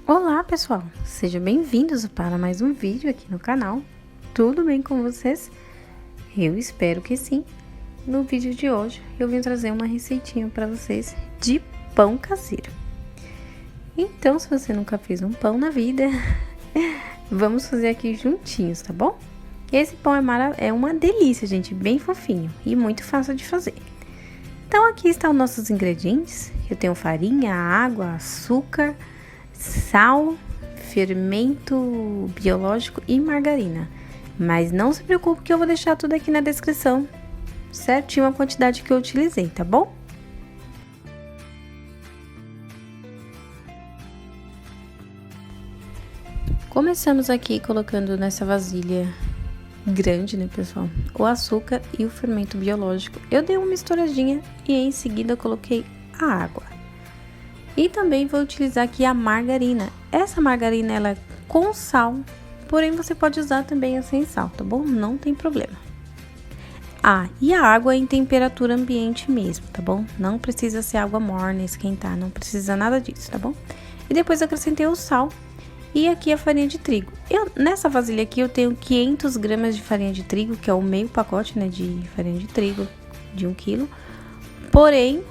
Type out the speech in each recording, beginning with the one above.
Olá pessoal, sejam bem-vindos para mais um vídeo aqui no canal. Tudo bem com vocês? Eu espero que sim. No vídeo de hoje eu vim trazer uma receitinha para vocês de pão caseiro. Então, se você nunca fez um pão na vida, vamos fazer aqui juntinhos, tá bom? Esse pão é uma delícia, gente, bem fofinho e muito fácil de fazer. Então, aqui estão os nossos ingredientes. Eu tenho farinha, água, açúcar, sal, fermento biológico e margarina. Mas não se preocupe que eu vou deixar tudo aqui na descrição, certinho a quantidade que eu utilizei, tá bom? Começamos aqui colocando nessa vasilha grande, né, pessoal, o açúcar e o fermento biológico. Eu dei uma misturadinha e em seguida coloquei a água. E também vou utilizar aqui a margarina. Essa margarina ela é com sal, porém você pode usar também a sem sal, tá bom? Não tem problema. Ah, e a água é em temperatura ambiente mesmo, tá bom? Não precisa ser água morna, esquentar, não precisa nada disso, tá bom? E depois acrescentei o sal e aqui a farinha de trigo. Nessa vasilha aqui eu tenho 500 gramas de farinha de trigo, que é o meio pacote, né, de farinha de trigo de 1 quilo. Porém,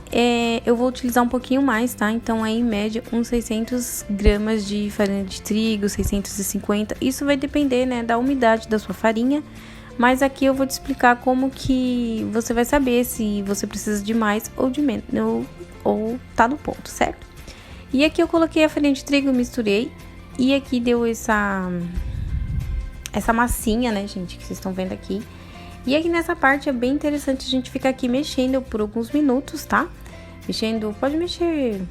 eu vou utilizar um pouquinho mais, tá? Então, é em média uns 600 gramas de farinha de trigo, 650. Isso vai depender, né, da umidade da sua farinha. Mas aqui eu vou te explicar como que você vai saber se você precisa de mais ou de menos, ou tá no ponto, certo? E aqui eu coloquei a farinha de trigo, misturei. E aqui deu essa massinha, né, gente, que vocês estão vendo aqui. E aqui nessa parte é bem interessante a gente ficar aqui mexendo por alguns minutos, tá? Mexendo, pode mexer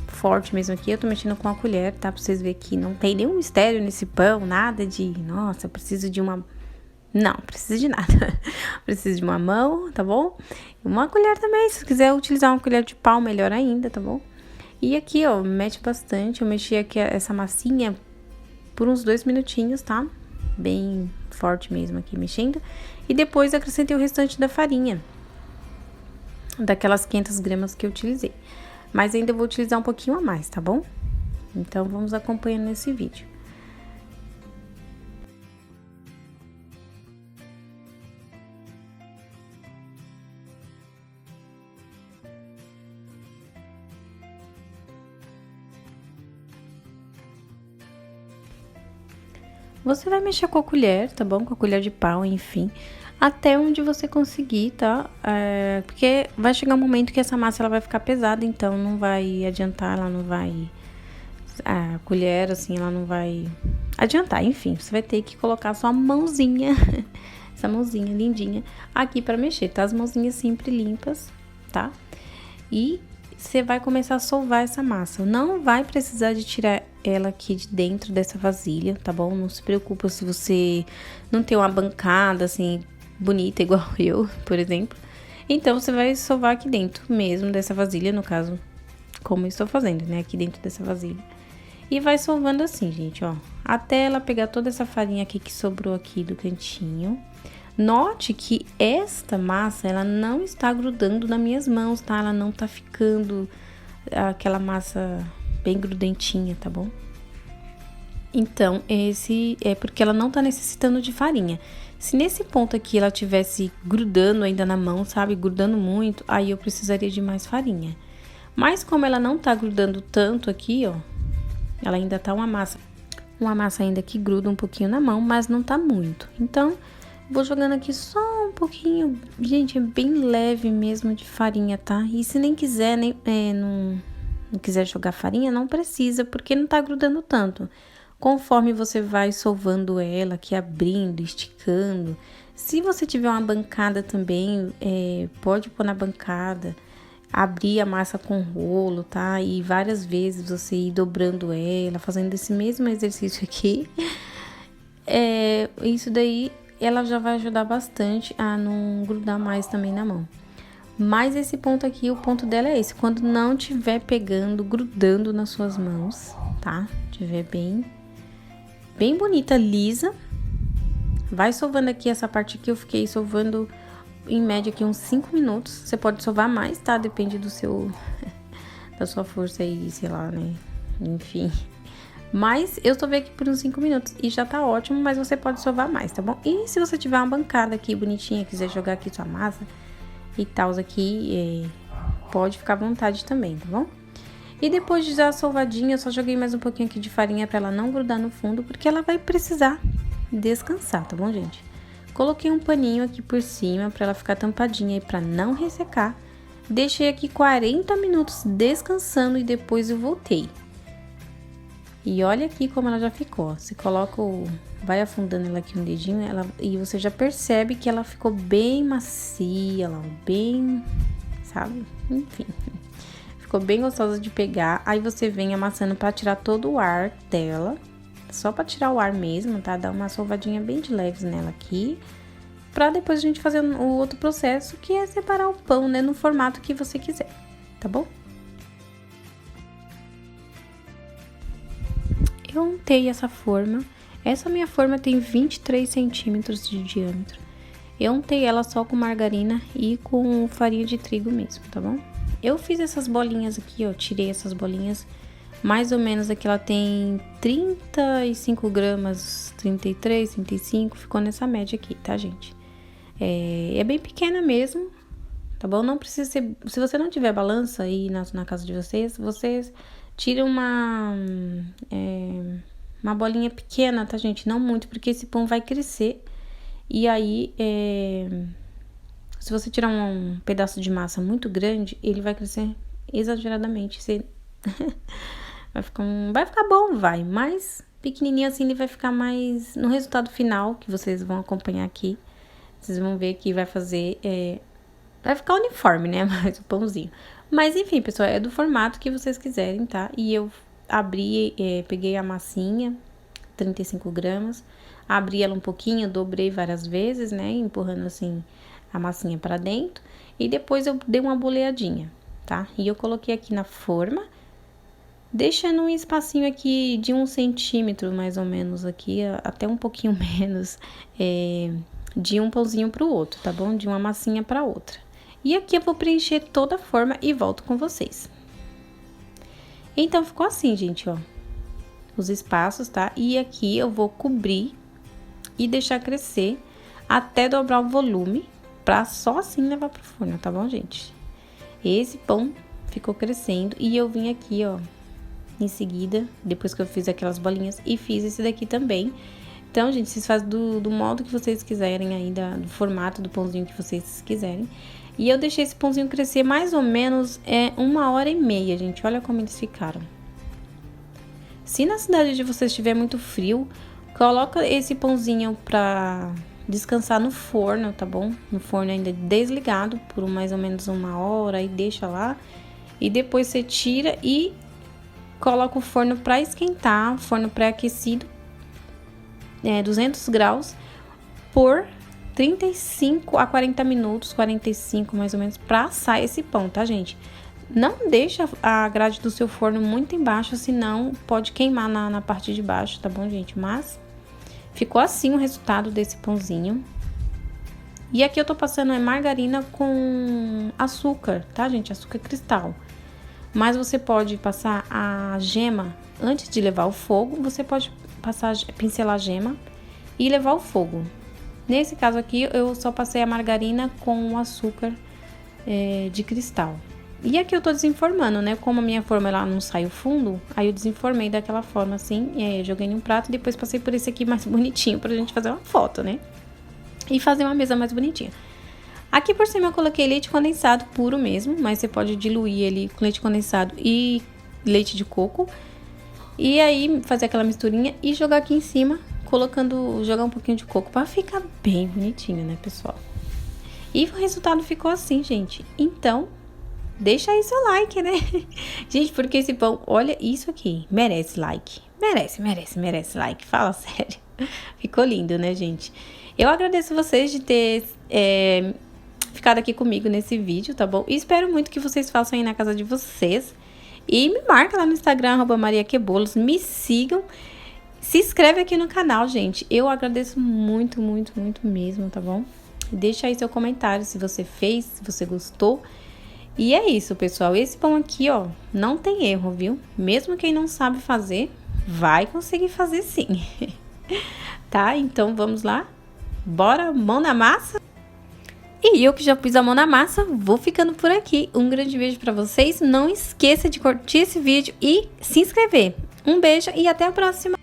forte mesmo aqui, eu tô mexendo com a colher, tá? Pra vocês verem que não tem nenhum mistério nesse pão, nada de, nossa, preciso de uma... Não, precisa de nada. Preciso de uma mão, tá bom? Uma colher também, se quiser utilizar uma colher de pau, melhor ainda, tá bom? E aqui, ó, mexe bastante, eu mexi aqui essa massinha por uns 2 minutinhos, tá? Bem forte mesmo aqui mexendo. E depois acrescentei o restante da farinha, daquelas 500 gramas que eu utilizei. Mas ainda vou utilizar um pouquinho a mais, tá bom? Então, vamos acompanhando nesse vídeo. Você vai mexer com a colher, tá bom? Com a colher de pau, enfim, até onde você conseguir, tá? Porque vai chegar um momento que essa massa ela vai ficar pesada, então não vai adiantar, ela não vai... A colher, assim, ela não vai adiantar, enfim. Você vai ter que colocar sua mãozinha, essa mãozinha lindinha, aqui pra mexer, tá? As mãozinhas sempre limpas, tá? E você vai começar a sovar essa massa. Não vai precisar de tirar ela aqui de dentro dessa vasilha, tá bom? Não se preocupa se você não tem uma bancada assim bonita igual eu, por exemplo. Então você vai sovar aqui dentro mesmo dessa vasilha, no caso, como eu estou fazendo, né? Aqui dentro dessa vasilha. E vai sovando assim, gente, ó, até ela pegar toda essa farinha aqui que sobrou aqui do cantinho. Note que esta massa, ela não está grudando nas minhas mãos, tá? Ela não tá ficando aquela massa bem grudentinha, tá bom? Então, esse é porque ela não tá necessitando de farinha. Se nesse ponto aqui ela tivesse grudando ainda na mão, sabe? Grudando muito, aí eu precisaria de mais farinha. Mas como ela não tá grudando tanto aqui, ó, ela ainda tá uma massa ainda que gruda um pouquinho na mão, mas não tá muito. Então, vou jogando aqui só um pouquinho, gente, é bem leve mesmo de farinha, tá? E se nem quiser, não quiser jogar farinha, não precisa, porque não tá grudando tanto. Conforme você vai sovando ela, aqui abrindo, esticando. Se você tiver uma bancada também, pode pôr na bancada, abrir a massa com rolo, tá? E várias vezes você ir dobrando ela, fazendo esse mesmo exercício aqui. Isso daí, ela já vai ajudar bastante a não grudar mais também na mão. Mas esse ponto aqui, o ponto dela é esse, quando não tiver pegando, grudando nas suas mãos, tá? Tiver bem bonita, lisa. Vai sovando aqui essa parte aqui, eu fiquei sovando em média aqui uns 5 minutos. Você pode sovar mais, tá? Depende do seu, da sua força aí, sei lá, né? Enfim, Mas eu sovei aqui por uns 5 minutos e já tá ótimo, mas você pode sovar mais, tá bom? E se você tiver uma bancada aqui bonitinha, quiser jogar aqui sua massa e tal aqui, pode ficar à vontade também, tá bom? E depois de dar a sovadinha, eu só joguei mais um pouquinho aqui de farinha pra ela não grudar no fundo, porque ela vai precisar descansar, tá bom, gente? Coloquei um paninho aqui por cima pra ela ficar tampadinha aí pra não ressecar. Deixei aqui 40 minutos descansando e depois eu voltei. E olha aqui como ela já ficou. Você coloca vai afundando ela aqui um dedinho, e você já percebe que ela ficou bem macia, bem, sabe? Enfim, ficou bem gostosa de pegar. Aí você vem amassando pra tirar todo o ar dela, só pra tirar o ar mesmo, tá? Dá uma sovadinha bem de leves nela aqui, pra depois a gente fazer o outro processo, que é separar o pão, né? No formato que você quiser, tá bom? Eu untei essa forma. Essa minha forma tem 23 centímetros de diâmetro. Eu untei ela só com margarina e com farinha de trigo mesmo, tá bom? Eu fiz essas bolinhas aqui, ó, tirei essas bolinhas. Mais ou menos aqui ela tem 35 gramas, 33, 35, ficou nessa média aqui, tá, gente? É bem pequena mesmo, tá bom? Não precisa ser... Se você não tiver balança aí na casa de vocês tira uma bolinha pequena, tá, gente? Não muito, porque esse pão vai crescer. E aí, se você tirar um pedaço de massa muito grande, ele vai crescer exageradamente. Vai ficar bom, mas pequenininho assim ele vai ficar mais... No resultado final, que vocês vão acompanhar aqui, vocês vão ver que vai fazer... Vai ficar uniforme, né? Mais o pãozinho. Mas, enfim, pessoal, é do formato que vocês quiserem, tá? E eu abri, peguei a massinha, 35 gramas, abri ela um pouquinho, dobrei várias vezes, né? Empurrando, assim, a massinha pra dentro. E depois eu dei uma boleadinha, tá? E eu coloquei aqui na forma, deixando um espacinho aqui de 1 centímetro, mais ou menos, aqui, até um pouquinho menos, de um pãozinho pro outro, tá bom? De uma massinha pra outra. E aqui eu vou preencher toda a forma e volto com vocês. Então, ficou assim, gente, ó. Os espaços, tá? E aqui eu vou cobrir e deixar crescer até dobrar o volume, pra só assim levar pro forno, tá bom, gente? Esse pão ficou crescendo e eu vim aqui, ó, em seguida, depois que eu fiz aquelas bolinhas, e fiz esse daqui também. Então, gente, vocês fazem do modo que vocês quiserem aí, do formato do pãozinho que vocês quiserem. E eu deixei esse pãozinho crescer mais ou menos 1h30, gente. Olha como eles ficaram. Se na cidade de vocês estiver muito frio, coloca esse pãozinho pra descansar no forno, tá bom? No forno ainda desligado por mais ou menos 1h e deixa lá. E depois você tira e coloca o forno pra esquentar, forno pré-aquecido, 200 graus, por 35 a 40 minutos, 45 mais ou menos, pra assar esse pão, tá, gente? Não deixa a grade do seu forno muito embaixo, senão pode queimar na parte de baixo, tá bom, gente? Mas ficou assim o resultado desse pãozinho. E aqui eu tô passando margarina com açúcar, tá, gente? Açúcar cristal. Mas você pode passar a gema antes de levar ao fogo, você pode pincelar a gema e levar ao fogo. Nesse caso aqui, eu só passei a margarina com o açúcar de cristal. E aqui eu tô desenformando, né? Como a minha forma ela não sai o fundo, aí eu desenformei daquela forma assim, joguei em um prato e depois passei por esse aqui mais bonitinho pra gente fazer uma foto, né? E fazer uma mesa mais bonitinha. Aqui por cima eu coloquei leite condensado puro mesmo, mas você pode diluir ele com leite condensado e leite de coco. E aí fazer aquela misturinha e jogar aqui em cima, jogar um pouquinho de coco pra ficar bem bonitinho, né, pessoal? E o resultado ficou assim, gente. Então, deixa aí seu like, né? Gente, porque esse pão, olha isso aqui, merece like. Merece like, fala sério. Ficou lindo, né, gente? Eu agradeço vocês de ter ficado aqui comigo nesse vídeo, tá bom? E espero muito que vocês façam aí na casa de vocês. E me marca lá no Instagram, @mariaquebolos, me sigam. Se inscreve aqui no canal, gente. Eu agradeço muito, muito, muito mesmo, tá bom? Deixa aí seu comentário se você fez, se você gostou. E é isso, pessoal. Esse pão aqui, ó, não tem erro, viu? Mesmo quem não sabe fazer, vai conseguir fazer sim. Tá? Então vamos lá? Bora, mão na massa? E eu que já pus a mão na massa, vou ficando por aqui. Um grande beijo pra vocês. Não esqueça de curtir esse vídeo e se inscrever. Um beijo e até a próxima!